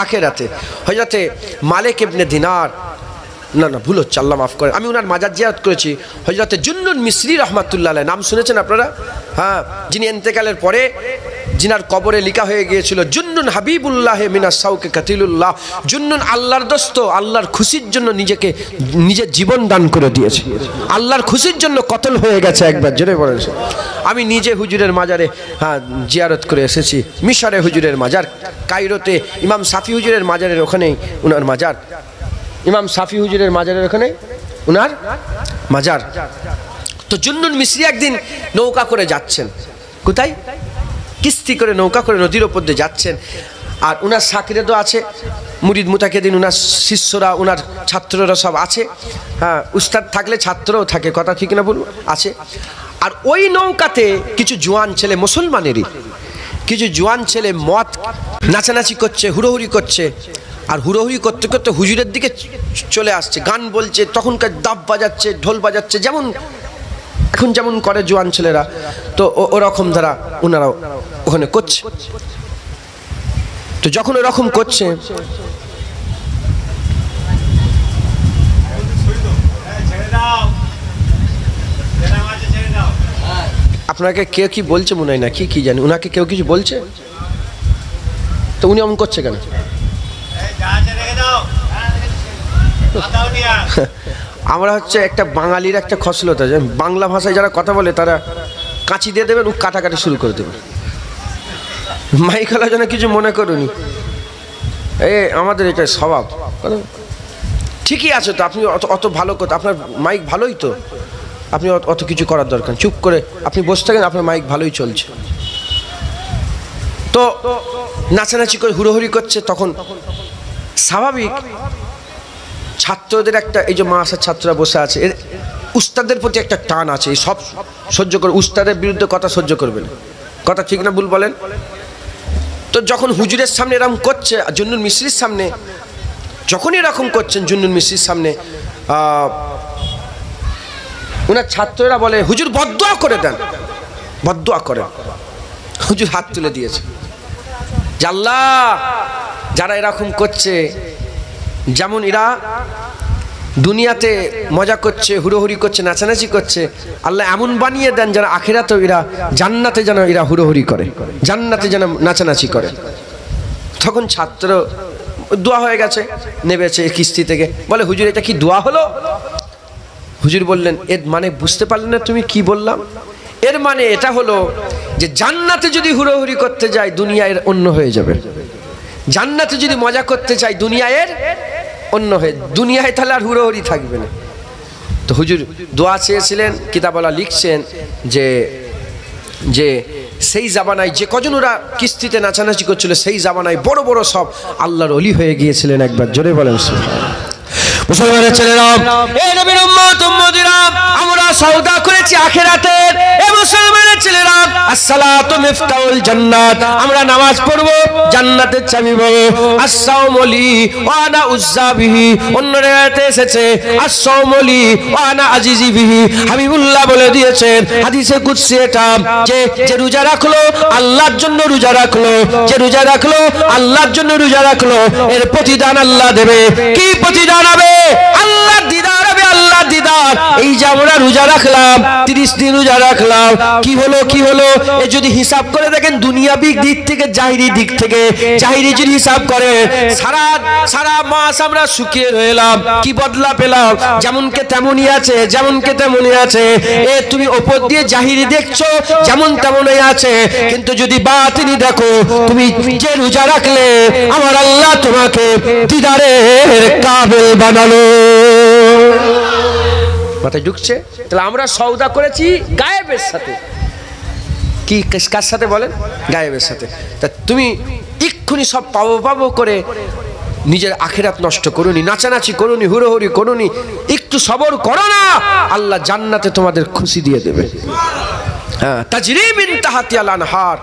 আখিরাতে। হযরতে মালিক ইবনে দিনার, না না ভুল হচ্ছে, আল্লাহ মাফ করে, আমি ওনার মাজার জিয়ারত করেছি। হযরতে জুন্নুন মিসরি রাহমাতুল্লাহ আলাইহি, নাম শুনেছেন আপনারা? হ্যাঁ, যিনি ইন্তেকালের পরে জিনার কবরে লেখা হয়ে গিয়েছিল জুন্নুন হাবিবুল্লাহ মিনাস সাউকে কাতিলুল্লাহ। জুন্নুন আল্লাহর দোস্ত, আল্লাহর খুশির জন্য নিজের জীবন দান করে দিয়েছে, আল্লাহর খুশির জন্য কতল হয়ে গেছে। একবার জোরে বলেন। আমি নিজে হুজুরের মাজারে জিয়ারত করে এসেছি, মিশরে হুজুরের মাজার, কায়রোতে ইমাম সাফি হুজুরের মাজারের ওখানেই উনার মাজার, ইমাম সাফি হুজুরের মাজারের ওখানে উনার মাজার। তো জুন্নুন মিসরি একদিন নৌকা করে যাচ্ছেন, কোথায়? কিস্তি করে নৌকা করে নদীর ওপর দিয়ে যাচ্ছেন। আর উনার সাকিরেদও আছে, মুরিদ মুতাকিদিন, উনার শিষ্যরা, উনার ছাত্ররা সব আছে। হ্যাঁ, উস্তাদ থাকলে ছাত্রও থাকে, কথা ঠিক না বলুন, আছে। আর ওই নৌকাতে কিছু জোয়ান ছেলে, মুসলমানেরই কিছু জোয়ান ছেলে মদ নাচানাচি করছে, হুড়োহুড়ি করছে। আর হুড়োহুড়ি করতে করতে হুজুরের দিকে চলে আসছে, গান বলছে, তখনকার দাব বাজাচ্ছে, ঢোল বাজাচ্ছে, যেমন এখন যেমন করে জোয়ান ছেলেরা। তো ওরকম ধারা ওনারা ওখানে করছে। তো যখন ওরকম করছে, আপনাকে কেউ কি বলছে মনে হয় না, কি জানি, ওনাকে কেউ কিছু বলছে, তো উনি অমন করছে কেন? আমরা হচ্ছে একটা বাঙালির একটা খসলতা, যে বাংলা ভাষায় যারা কথা বলে তারা কাঁচি দিয়ে দেবেন, ও কাটাকাটি শুরু করে দেবেন। মাইকালা যেন কিছু মনে করুনি, আমাদের এটা স্বভাব। ঠিকই আছে তো, আপনি অত ভালো কথা, আপনার মাইক ভালোই তো, আপনি অত কিছু করার দরকার, চুপ করে আপনি বসে থাকেন, আপনার মাইক ভালোই চলছে। তো নাচানাচি করে হুড়োহুড়ি করছে, তখন স্বাভাবিক ছাত্রদের একটা, এই যে মাসার ছাত্ররা বসে আছে, এর উস্তাদের প্রতি একটা টান আছে, সব সহ্য করে, উস্তাদের বিরুদ্ধে কথা সহ্য করবে না, কথা ঠিক না ভুল বলেন? তো যখন হুজুরের সামনে এরকম করছে, জুন্নুন মিসরির সামনে যখন এরকম করছেন, জুন্নুন মিসরির সামনে ওনার ছাত্ররা বলে, হুজুর বদদুয়া করে দেন, বদদুয়া করেন। হুজুর হাত তুলে দিয়েছে, যে আল্লাহ, যারা এরকম করছে, যেমন এরা দুনিয়াতে মজা করছে, হুড়োহুড়ি করছে, নাচানাচি করছে, আল্লাহ এমন বানিয়ে দেন যেন আখিরাতেও এরা, জান্নাতে যেন এরা হুড়োহুড়ি করে, জান্নাতে যেন নাচানাচি করে। তখন ছাত্র দোয়া হয়ে গেছে, নেবেছে কিস্তি থেকে, বলে হুজুর এটা কি দোয়া হলো? হুজুর বললেন, এর মানে বুঝতে পারলেন না তুমি কি বললাম? এর মানে এটা হলো যে জান্নাতে যদি হুড়োহুড়ি করতে যায়, দুনিয়া এর অন্য হয়ে যাবে। জান্নাতে যদি মজা করতে চাই, দুনিয়া এর অন্য হয়ে, দুনিয়ায় তাহলে আর হুড়োহুড়ি থাকবে না। তো হুজুর দোয়া চেয়েছিলেন, কিতাবওয়ালা লিখছেন যে যে সেই জামানায় যে কজন ওরা কিস্তিতে নাচানাচি করছিল, সেই জামানায় বড় বড় সব আল্লাহর ওলি হয়ে গিয়েছিলেন। একবার জোরে বলেন সুবহানাল্লাহ। মুসলমানের ছেলেরা, এই নবীর উম্মত উম্মতিরা, আমরা সওদা করেছি আখিরাতের। এই মুসলমানের ছেলেরা, আসসালাতু মিফতাহুল জান্নাত, আমরা নামাজ পড়ব, জান্নাতের চাবি পাবো। আসসাওমু লি ওয়া আনা উজ্জা বিহি, অন্য রাতে এসেছে আসসাওমু লি ওয়া আনা আজিজি বিহি। হাবিবুল্লাহ বলে দিয়েছেন হাদিসে কুদসি এটা, যে রোজা রাখলো আল্লাহর জন্য রোজা রাখলো, যে রোজা রাখলো আল্লাহর জন্য রোজা রাখলো, এর প্রতিদান আল্লাহ দেবে। কি প্রতিদান হবে? আল্লাহ দিদার হবে, আল্লাহ দিদার এই যে আমরা রোজা রাখলাম 30 দিন রোজা রাখলাম, কি হলো এ যদি হিসাব করে দেখেন দুনিয়াবিক দিক থেকে জাহিরি দিক থেকে, জাহিরি যদি হিসাব করে সারা মাস আমরা শুকিয়ে রইলাম, কি বদলা পেলাম? যেমনকে তেমনই আছে। এ তুমি ওপর দিয়ে জাহিরি দেখছো যেমন তেমনই আছে, কিন্তু যদি বাতিনি দেখো, তুমি যে রোজা রাখলে আমার আল্লাহ তোমাকে দিদারের কাবিল বানালো। মাথায় ঢুকছে? তাহলে আমরা সওদা করেছি গায়েবের সাথে। কি কার সাথে বলেন? গায়েবের সাথে। তা তুমি এক্ষুনি সব পাবো করে নিজের আখিরাত নষ্ট করুনি, নাচানাচি করুনি, হুড়োহুড়ি করুনি, একটু সবর করো না, আল্লাহ জান্নাতে তোমাদের খুশি দিয়ে দেবে। তাজরি মিন তাহতিহাল আনহার,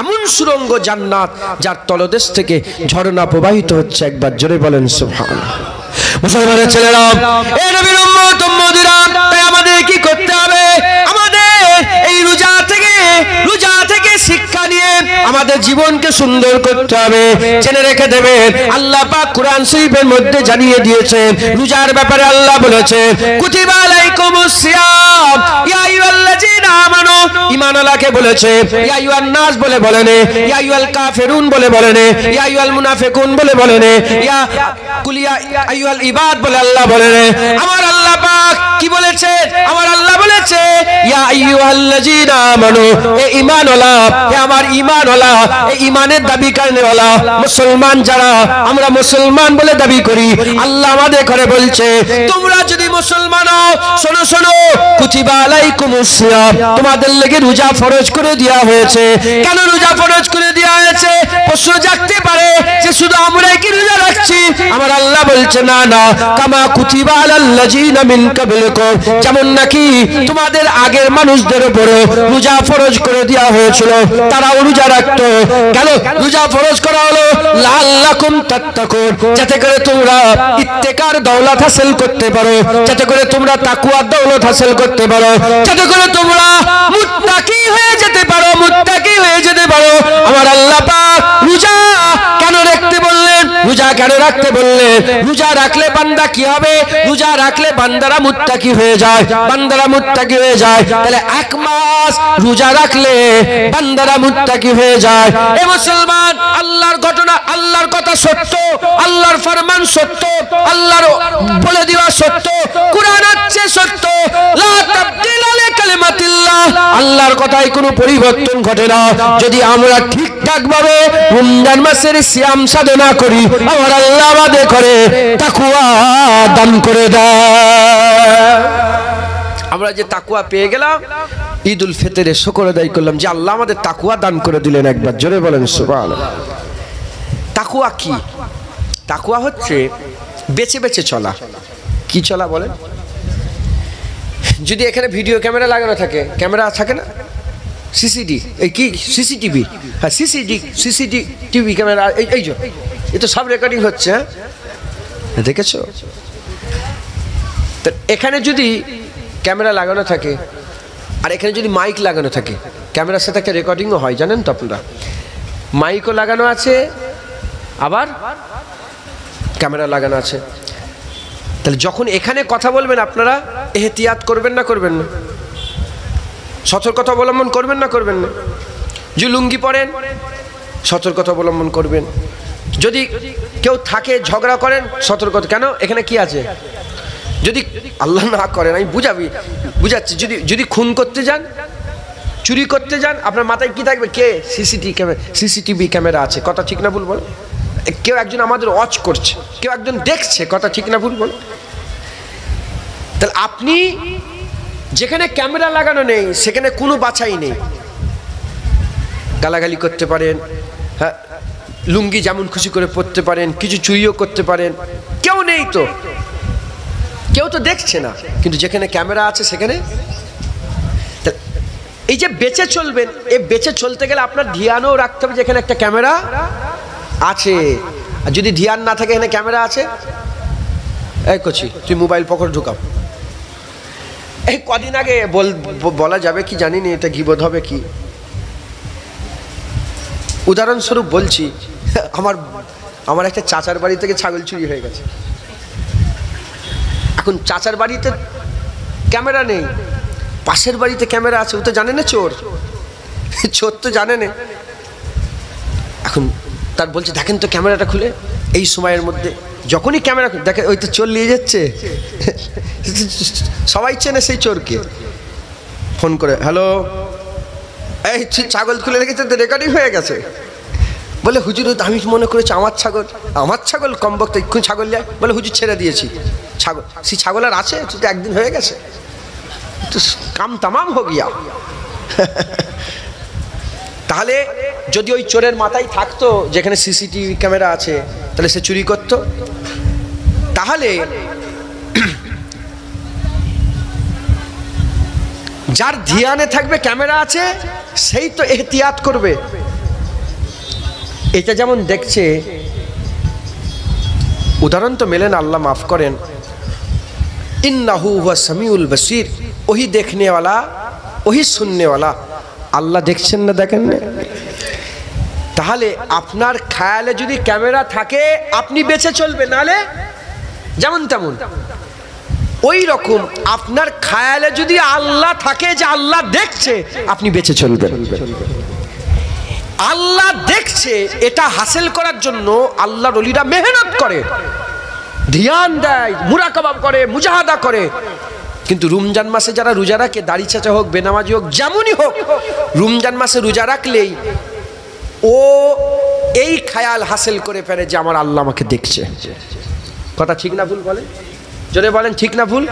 এমন সুরঙ্গ জান্নাত যার তলদেশ থেকে ঝর্ণা প্রবাহিত হচ্ছে। একবার জোরে বলেন সুবহানাল্লাহ। মুসলমানের ছেলেরা, এ নবীর উম্মত উম্মতিরা, তাই আমাদের কি করতে হবে? আমাদের এই রোজা থেকে শিক্ষা নিয়ে আমাদের জীবনকে সুন্দর করতে হবে। জেনে রেখে দেবেন, আল্লাহ পাক কোরআন শরীফের মধ্যে জানিয়ে দিয়েছেন রোজার ব্যাপারে। আল্লাহ বলেছে কুতিবা আলাইকুমুস সিয়াম ইয়া আইয়ুহাল্লাযীনা আমানু, ঈমানওয়ালাকে বলেছে ইয়া আইয়ুহান নাস বলে বলেন, ইয়া আইয়ুহাল কাফিরুন বলে বলেন, ইয়া আইয়ুহাল মুনাফিকুন বলে বলেন, ইয়া কুলিয়া আইয়ুহাল ইবাদ বলে আল্লাহ বলেন। আমার আল্লাহ পাক কি বলেছে? আমার আল্লাহ বলেছে ইয়া আইয়ুহাল্লাযীনা আমানু, এ ঈমানওয়ালা, এ আমার ঈমানওয়ালা, এ ঈমানের দাবিকারীওয়ালা মুসলমান যারা, আমরা মুসলমান বলে দাবি করি, আল্লাহ আমাদের ঘরে বলছে তোমরা যদি মুসলমান হও, শোনো কুতিবা আলাইকুমুস সিয়াম, তোমাদের লেগে রোজা ফরজ করে দেওয়া হয়েছে। কেন রোজা ফরজ করে দেওয়া হয়েছে? প্রশ্ন জাগতে পারে যে শুধু আমরাই কি রোজা রাখছি? আমার আল্লাহ বলছে না, কামা কুতিবা আলাল্লাযীনা মিন কাবলিকুম, যেমন নাকি তোমাদের আগের মানুষদের উপর রোজা ফরজ করে দেওয়া হয়েছিল, তারাও রোজা রাখতো। কেন রোজা ফরজ করা হলো? লাআল্লাকুম তাত্তাকুন, যাতে করে তোমরা ইত্তেকার দৌলত হাসিল করতে পারো, যাতে করে তোমরা তাকওয়ার দৌলত হাসিল করতে পারো, যাতে করে তোমরা মুত্তাকি হয়ে যেতে পারো। আমার আল্লাহ পাক রোজা কেন রাখতে বললেন? রোজা রাখলে বান্দা কি হবে? রোজা রাখলে বান্দারা মুত্তাকি হয়ে যায়। তাহলে এক মাস রোজা রাখলে বান্দারা মুত্তাকি হয়ে যায়। এ মুসলমান, আল্লাহর ঘটনা, আল্লাহর কথা সত্য, আল্লাহর ফরমান সত্য, আল্লাহর বলে দেওয়া সত্য, কুরআন হচ্ছে সত্য। লা তাবদীলা লিকালিমাতিল্লাহ, আল্লাহর কথায় কোনো পরিবর্তন ঘটে না। যদি আমরা ঠিকঠাক ভাবে রমজান মাসের সিয়াম সাধনা করি, আমার আল্লাহ আমাদের করে তাকওয়া দান করে দেয়। আমরা যে তাকওয়া পেয়ে গেলাম, ঈদুল ফিতরে শুকর আদায় করলাম যে আল্লাহ আমাদের তাকওয়া দান করে দিলেন। একবার জোরে বলেন সুবহানাল্লাহ। তাকওয়া কি? তাকওয়া হচ্ছে বেঁচে বেঁচে চলা। কি চলা বলেন? যদি এখানে ভিডিও ক্যামেরা লাগানো থাকে, ক্যামেরা থাকে না, সিসিটিভি, হ্যাঁ সিসিটিভি ক্যামেরা, এই যে এ তো সব রেকর্ডিং হচ্ছে, হ্যাঁ দেখেছো? তো এখানে যদি ক্যামেরা লাগানো থাকে আর এখানে যদি মাইক লাগানো থাকে, ক্যামেরার সাথে একটা রেকর্ডিংও হয়, জানেন তো আপনারা? মাইকও লাগানো আছে, আবার ক্যামেরা লাগানো আছে। তাহলে যখন এখানে কথা বলবেন আপনারা এহতিয়াত করবেন না? সতর্কতা অবলম্বন করবেন না? যে লুঙ্গি পরেন, সতর্কতা অবলম্বন করবেন। যদি কেউ থাকে ঝগড়া করেন, সতর্কতা। কেন? এখানে কি আছে? যদি আল্লাহ না করেন, আমি বুঝাচ্ছি, যদি খুন করতে যান, চুরি করতে যান, আপনার মাথায় কি থাকবে? কে? সিসিটিভি ক্যামেরা আছে। কথা ঠিক না ভুল বল? কেউ একজন আমাদের ওয়াচ করছে, কেউ একজন দেখছে। কথা ঠিক না ভুল বল? তাহলে আপনি যেখানে ক্যামেরা লাগানো নেই সেখানে কোনো বাছাই নেই। গালাগালি করতে পারেন, হ্যাঁ, লুঙ্গি যেমন খুশি করে পরতে পারেন, কিছু চুরিও করতে পারেন, কেউ নেই তো, কেউ তো দেখছে না। কিন্তু যেখানে ক্যামেরা আছে সেখানে এই যে বেঁচে চলবেন, এই বেঁচে চলতে গেলে আপনার ধ্যানও রাখতে হবে যেখানে একটা ক্যামেরা আছে। আর যদি ধ্যান না থাকে এখানে ক্যামেরা আছে, এই করছি তুই মোবাইল পকেট ঢুকাও। এই কদিন আগে বলা যাবে কি জানি না, এটা গীবত হবে কি। উদাহরণস্বরূপ বলছি, আমার একটা চাচার বাড়ি থেকে ছাগল চুরি হয়ে গেছে। এখন চাচার বাড়িতে ক্যামেরা নেই, পাশের বাড়িতে ক্যামেরা আছে, ও তো জানে না চোর, চোর তো জানে না। এখন তার বলছে দেখেন তো ক্যামেরাটা খুলে। এই সময়ের মধ্যে যখনই ক্যামেরা দেখে ওই তো চোর নিয়ে যাচ্ছে, সবাই চেনে সেই চোরকে। ফোন করে, হ্যালো, এই তুই ছাগল খুলে রেখেছে তো, রেকর্ডিং হয়ে গেছে। বলে হুজুর আমি মনে করেছি আমার ছাগল, আমার ছাগল কম বক্ত, এক্ষুনি ছাগল যায়। বলে হুজুর ছেড়ে দিয়েছি ছাগল। সেই ছাগল আর আছে? তুই তো একদিন হয়ে গেছে, তো কাম তামাম হো গিয়া। তাহলে যদি ওই চোরের মাথায় থাকতো যেখানে সিসিটিভি ক্যামেরা আছে, তাহলে সে চুরি করতো। তাহলে যার ধ্যানে থাকবে ক্যামেরা আছে, সেই তো এহতিয়াত করবে। এটা যেমন দেখছে, উদাহরণ তো মেলে না, আল্লাহ মাফ করেন। ইন্নাহু হুয়া সামিউল বাসির, ওহি দেখনে ওয়ালা, ওহি শুননে ওয়ালা। আল্লাহ দেখছেন না, দেখেন না? তাহলে আপনার খেয়ালে যদি ক্যামেরা থাকে আপনি বেঁচে চলবে, নালে যেমন তেমন। ওই রকম আপনার খেয়ালে যদি আল্লাহ থাকে যে আল্লাহ দেখছে, আপনি বেঁচে চলবেন। আল্লাহ দেখছে এটা হাসিল করার জন্য আল্লাহর ওলিরা মেহনত করে, ধ্যান দেয়, মুরাকাবা করে, মুজাহাদা করে। কিন্তু রমজান মাসে যারা রোজা রাখে, দাড়ি চাচা হোক, বেনামাজি হোক, যেমনই হোক, রমজান মাসে রোজা রাখলেই ও এই খেয়াল হাসিল করে ফেলে যে আমার আল্লাহ আমাকে দেখছে। কথা ঠিক না ভুল বলেন? জোরে বলেন, ঠিক না ভুল?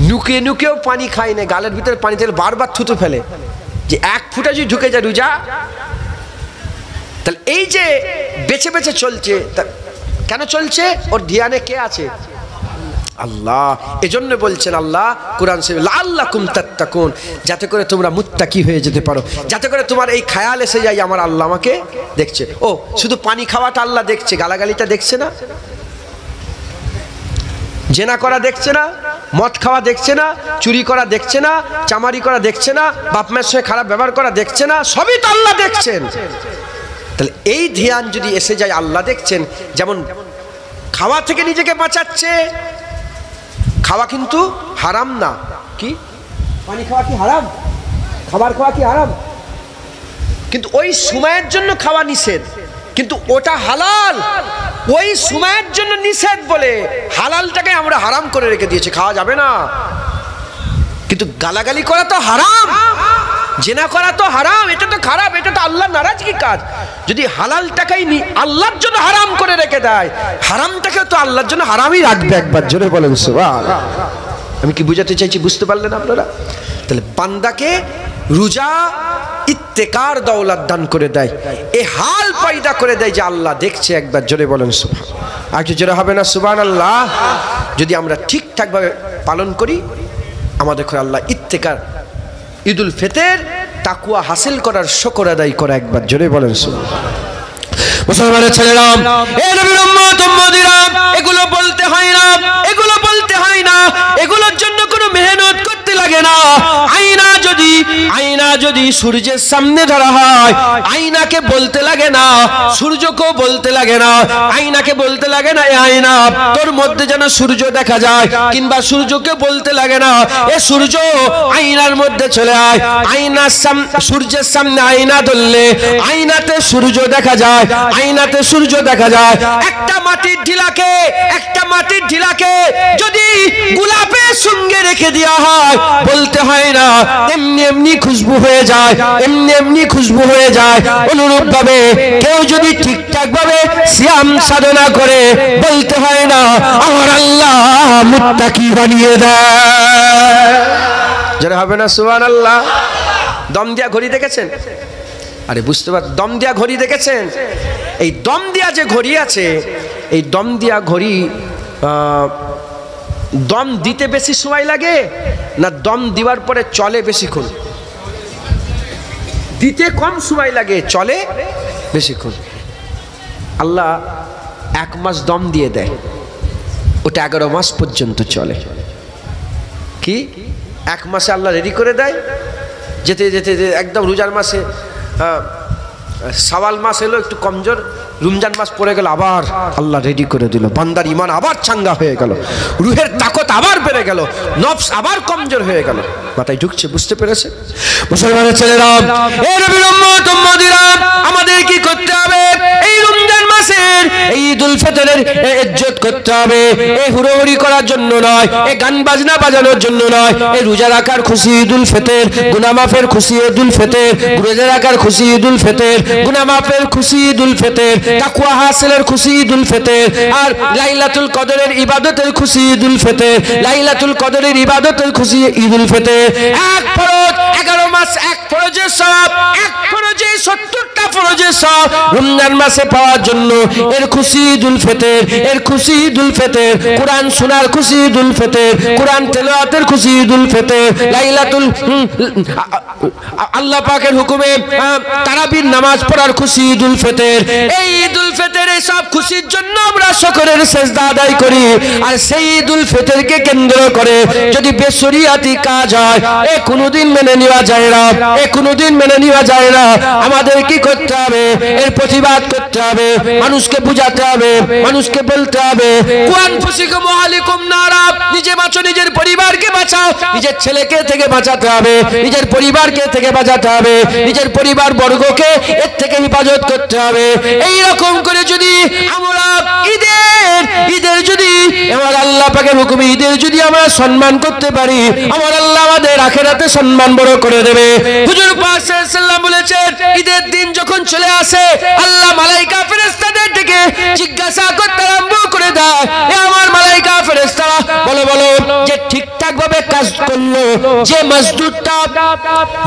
নুকে নুকেও পানি খায় না, গালের ভিতরে পানি তেল বারবার থুতু ফেলে, যে এক ফুটা যদি ঢুকে যায় রোজা। তাহলে এই যে বেছে বেছে চলছে, কেন চলছে? ওর ধ্যানে কে আছে? আল্লাহ। এজন্য বলছেন আল্লাহ কুরআন শরীফে, লাআল্লাকুম তাত্তাকুন, যাতে করে তোমরা মুত্তাকি হয়ে যেতে পারো, যাতে করে তোমার এই খেয়াল এসে যায় আমার আল্লাহ আমাকে দেখছে। ও শুধু পানি খাওয়াটা আল্লাহ দেখছে, গালাগালিটা দেখছে না, জেনা করা দেখছে না, মদ খাওয়া দেখছে না, চুরি করা দেখছে না, চামারি করা দেখছে না, বাপ মায়ের সঙ্গে খারাপ ব্যবহার করা দেখছে না, সবই তো আল্লাহ দেখছেন। তাহলে এই ধ্যান যদি এসে যায়, আল্লাহ দেখছেন। যেমন খাওয়া থেকে নিজেকে বাঁচাচ্ছে, খাওয়া কিন্তু হারাম না। কি পানি খাওয়া কি হারাম? খাবার খাওয়া কি হারাম? কিন্তু ওই সময়ের জন্য খাওয়া নিষেধ, কিন্তু ওটা হালাল। ওই সময়ের জন্য নিষেধ বলে হালালটাকে আমরা হারাম করে রেখে দিয়েছি, খাওয়া যাবে না। কিন্তু গালাগালি করা তো হারাম, জেনা করা তো হারাম, এটা তো খারাপ, এটা তো আল্লাহ নারাজগি কাজ। যদি হালালটাকেই আল্লাহর জন্য হারাম করে রেখে দেয়, হারামটাকে তো আল্লাহর জন্য হারামই রাখবে। একবার জোরে বলেন সুবহানাল্লাহ। আমি কি বুঝাতে চাইছি, বুঝতে পারলেন আপনারা? তাহলে বান্দাকে রোজা ইত্তেকার দৌলত দান করে দেয়, এ হাল পয়দা করে দেয় যে আল্লাহ দেখছে। একবার জোরে বলেন সুবহানাল্লাহ। আর কি জোরে হবে না সুবহানাল্লাহ? যদি আমরা ঠিকঠাকভাবে পালন করি, আমাদের ঘরে আল্লাহ ইত্তেকার, ঈদুল ফিতর, তাকওয়া হাসিল করার শুকর আদায় করা। একবার জোরে বলেন সুবহানাল্লাহ। মুসলমানের ছেলেরা, এ নবীর উম্মত উম্মতিরা, এগুলো বলতে হয় না, এগুলো বলতে হয় না, এগুলোর জন্য কোনো মেহনত করতে লাগে না। আয়না যদি সূর্যের সামনে ধরা হয়, আয়নাকে বলতে লাগে না, সূর্যকেও বলতে লাগে না, আয়নাকে বলতে লাগে না, এ আয়না তোর মধ্যে যেন সূর্য দেখা যায়, কিংবা সূর্যকে বলতে লাগে না, এ সূর্য আয়নার মধ্যে চলে আয়। আয়নার সামনে, সূর্যের সামনে আয়না ধরলে আয়নাতে সূর্য দেখা যায়, আয়নাতে সূর্য দেখা যায়। একটা মাটির ঢিলাকে যদি গোলাপের সঙ্গে রেখে দেওয়া হয়, বলতে হয় না, এমনি এমনি খুশবু হয়ে যায়, এমনি এমনি খুশবু হয়ে যায়। অনুরূপ ভাবে কেউ যদি ঠিকঠাক ভাবে সিয়াম সাধনা করে, বলতে হয় না, আমার আল্লাহ মুত্তাকি বানিয়ে দেয়। যারা হবে না সুবহানাল্লাহ। দম দিয়া ঘড়ি দেখেছেন? আরে বুঝতে পার, দম দিয়া ঘড়ি দেখেছেন? এই দম দিয়া যে ঘড়ি আছে, এই দম দিয়া ঘড়ি দম দিতে বেশি সময় লাগে না দম দেওয়ার পরে চলে বেশিক্ষণ? দিতে কম সময় লাগে, চলে বেশিক্ষণ। আল্লাহ 1 মাস দম দিয়ে দেয়, ওটা 11 মাস পর্যন্ত চলে। কি 1 মাসে আল্লাহ রেডি করে দেয়, যেতে যেতে একদম রোজার মাসে, শাওয়াল মাস এলো একটু কমজোর, রমজান মাস পড়ে গেল, আবার আল্লাহ রেডি করে দিল, বান্দার ঈমান আবার চাঙ্গা হয়ে গেল, রুহের তাকত আবার বেড়ে গেল, নফস আবার কমজোর হয়ে গেল। মাথায় ঢুকছে? বুঝতে পেরেছে? মুসলমানের ছেলেরা, এই নবীর উম্মত উম্মতিরা, আমাদের কি করতে হবে? এই রমজান মাসের এই ঈদুল ফিতরের ইজ্জত করতে হবে। এই হুড়োহুড়ি করার জন্য নয়, এই গান বাজনা বাজানোর জন্য নয়, এই রোজা রাখার খুশি ঈদুল ফিতর, গুনাহ মাফের খুশি ঈদুল ফিতর, রোজা রাখার খুশি ঈদুল ফিতর, গুনাহ মাফের খুশি ঈদুল ফিতর, তাকওয়া হাসিলের খুশি ঈদুল ফিতর, আর লাইলাতুল কদরের ইবাদতের খুশি ঈদুল ফিতর, লাইলাতুল কদরের ইবাদতের খুশি ঈদুল ফিতর। এক ফরজ 11 মাস, এক ফরজের সওয়াব, এক ফরজে 70টা ফরজের সওয়াব রমজান মাসে পাওয়ার জন্য এর খুশি ঈদুল ফিতর, এর খুশি ঈদুল ফিতর, কোরআন শোনার খুশি ঈদুল ফিতর, কোরআন তেলাওয়াতের খুশি ঈদুল ফিতর, লাইলাতুল আল্লাহ পাকের হুকুমে তারাবির নামাজ পড়ার খুশি ঈদুল ফিতর। এই ঈদুল ফিতরে সব খুশির জন্য আমরা শুকরের সিজদা আদায় করি। আর সেই ঈদুল ফিতরকে কেন্দ্র করে যদি বেশরিয়াতি কাজ হয়, এ কোনোদিন মেনে নেওয়া যায় না, এ কোনোদিন মেনে নেওয়া যায় না। আমাদের কি করতে হবে? এর প্রতিবাদ করতে হবে, মানুষকে বুঝাতে হবে, মানুষকে বলতে হবে, কুয়ান ফুসিকুম ওয়ালিকুম নারা, নিজে বাঁচো, নিজের পরিবারকে বাঁচাও, নিজের ছেলেকে থেকে বাঁচাতে হবে, নিজের পরিবারকে থেকে বাঁচাতে হবে, নিজের পরিবার বর্গকে এর থেকে হেফাজত করতে হবে। এই রকম করে যদি আমরা ঈদের যদি আমার আল্লাহ পাকের হুকুমে ঈদের যদি আমরা সম্মান করতে পারি, আমার আল্লাহ আমাদের আখিরাতে সম্মান বড় করে দেবে। হুজুর পাক সাল্লাল্লাহু আলাইহি ওয়াসাল্লাম বলেছেন, ঈদের দিন যখন চলে আসে আল্লাহ মালায়েকা ফেরেশতাদের ডেকে জিজ্ঞাসা করতে আরম্ভ করে দেয়, এ আমার মালায়েকা ফেরেশতারা বলো বলো, যে ঠিকঠাক ভাবে কাজ করলো, যে মজদুরটা,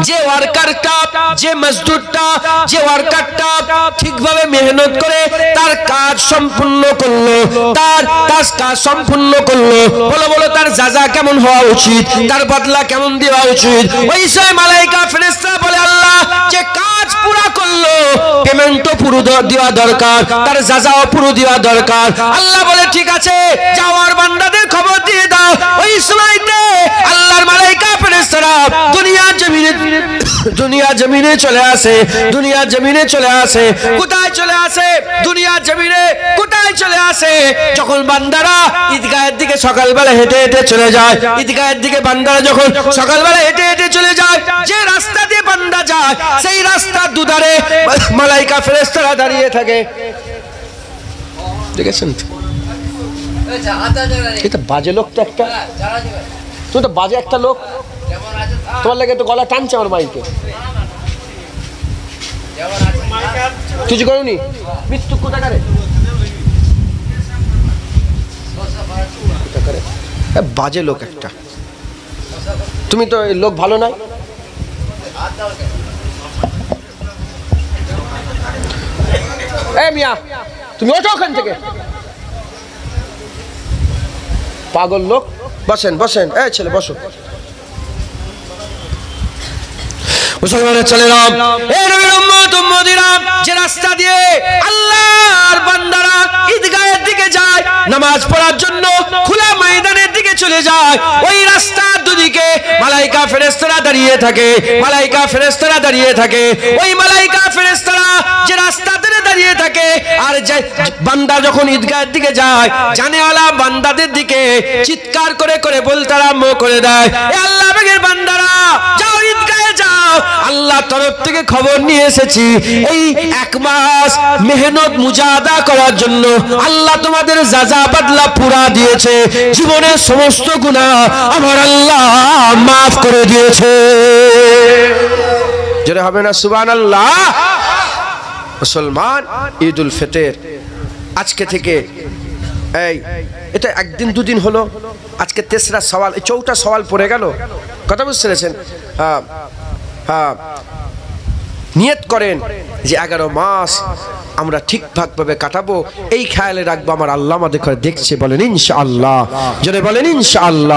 যে ওয়ার্কারটা, যে মজদুরটা, যে ওয়ার্কারটা ঠিকভাবে মেহনত করে তার কাজ সম্পূর্ণ করলো, তার কাজ সম্পূর্ণ করলো, বলো বলো তার যাজা কেমন হওয়া উচিত, তার বদলা কেমন দেওয়া উচিত? ওই সময় মালায়েকা ফেরেশতারা বলে, আল্লাহ যে কাজ পুরা করলো পেমেন্টও পুরো দেওয়া দরকার, তার যাজাও পুরো দেওয়া দরকার। আল্লাহ বলে, ঠিক আছে, যাওয়ার বান্দাদের খবর দিয়ে দাও। ওই সময়তে আল্লাহর মালায়েকা ফেরেশতারা দুনিয়া জমিনে চলে আসে, দুনিয়া জমিনে চলে আসে। কোথায় চলে আসে? দুনিয়া জমিনে কোথায় চলে আসে? যখন বান্দারা ঈদগাহের দিকে সকালবেলা হেঁটে হেঁটে চলে যায়, ঈদগাহের দিকে বান্দারা যখন সকালবেলা হেঁটে হেঁটে চলে যায়, যে রাস্তা দিয়ে বান্দা যায় সেই রাস্তার দুধারে মালায়েকা ফেরেশতারা দাঁড়িয়ে থাকে। দেখেছেন তো? এটা বাজে লোক তো একটা, তুমি তো বাজে একটা লোক, তোমার লাগে তো গলা টানছে আমার মাইকে। কিছু করুনি মৃত্যু কোথাকারে বাজে লোক একটা, তুমি তো লোক ভালো নয়। এ মিয়া, তুমি ওঠো ওখান থেকে, পাগল লোক। বসেন বসেন, এই ছেলে বসো। মুসলমানের ছেলেরা, এই নবীর উম্মত উম্মতিরা, যে রাস্তা দিয়ে আল্লাহর বান্দারা ঈদগাহের দিকে যায় নামাজ পড়ার জন্য, খোলা ময়দানের দিকে চলে যায়, ওই রাস্তার দুদিকে মালায়েকা ফেরেশতারা দাঁড়িয়ে থাকে, মালায়েকা ফেরেশতারা দাঁড়িয়ে থাকে। ওই মালায়েকা ফেরেশতারা যে রাস্তাতে দাঁড়িয়ে থাকে, আর যে বান্দা যখন ঈদগাহের দিকে যায়, জানেওয়ালা বান্দাদের দিকে চিৎকার করে করে বলতে আরম্ভ করে দেয়, এ আল্লাহ পাকের বান্দারা, যাও ঈদগাহে যাও, আল্লাহ তরফ থেকে খবর নিয়ে এসেছি, এই 1 মাস মেহনত মুজাহাদা করার জন্য আল্লাহ তোমাদের যাজা বদলা পুরা দিয়েছে, জীবনের সমস্ত গুনাহ আমার আল্লাহ মাফ করে দিয়েছে। জোরে হবে না সুবহানাল্লাহ? মুসলমান, ঈদুল ফিতর আজকে থেকে, এই এটা একদিন দুদিন হলো, আজকে 3রা সওয়াল, 4টা সওয়াল পড়ে গেল। কথা বুঝতে পেরেছেন? হ্যাঁ, নিয়ত করেন যে 11 মাস আমরা ঠিকঠাক ভাবে কাটাবো, এই খেয়ালে রাখবো, আমার আল্লাহ আমাদের দেখছে। বলেন ইনশাআল্লাহ, জোরে বলেন ইনশাআল্লাহ।